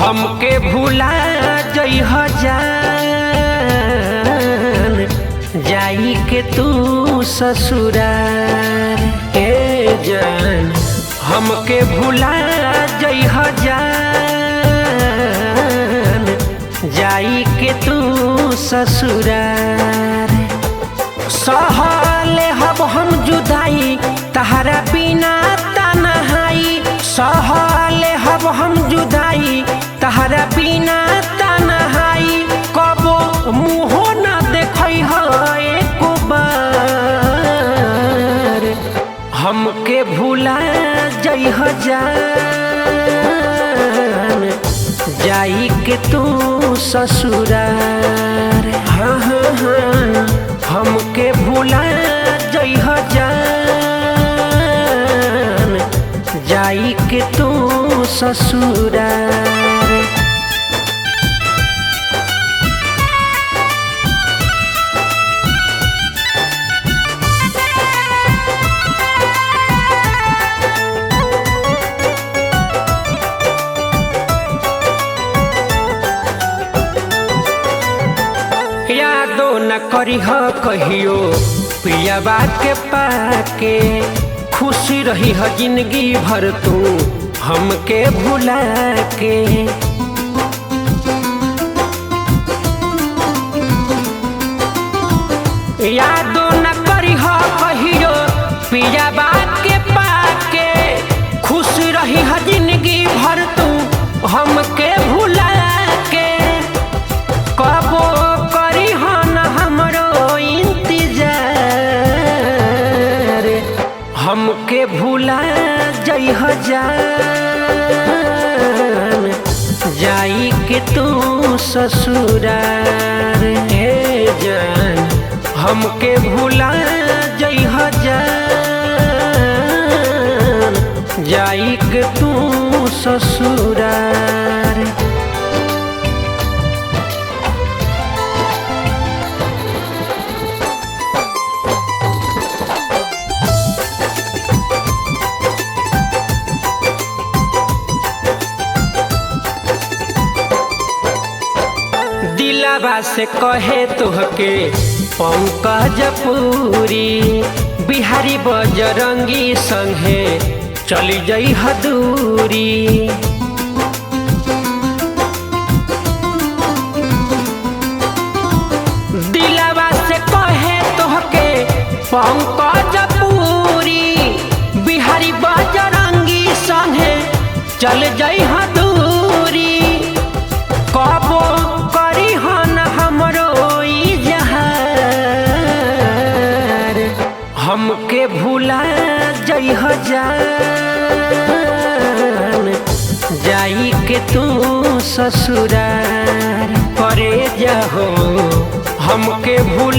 हमके भूला जइह जान, जाई के तू ससुरार। ए जान हमके भूला जइह जान, जाई के तू ससुरार। सहले हब हम जुदाई तहरा बिना तन्हाई, सहले हब हम जुदाई तहरा बिना तन्हाई। कबो मुँहो न देखई है एक बार, हमके भूला जइह जान, जाई के तू ससुरार। हाँ हाँ हाँ हमके भूला जइह जान, जाई के तू ससुरार। यादो न करिह कहियो पियाबा के पाके, खुशी रही है जिंदगी भर तू हमके भुला के। यादो न करिह कहियो पियाबा के पाके, खुश रही है जिंदगी भर तू हमके भुला के। कबो करिह न हमरो इंतजार, हमके भूला जइह जान, जाई के तू ससुरार। हे जान हमके भूला जइह जान, जाई के तू ससुरार। दिलावा से कहे तोहके पंकज पूरी, बिहारी बजरंगी संगे चली जइह दूरी। दिलावा से कहे तोहके पंकज पूरी, बिहारी बजरंगी संगे चल जइह दूरी। कबो करिह न हमरो इजहार, हमके भूला जइह जान, जाई के तू ससुरार। करे जाहो हमके भूला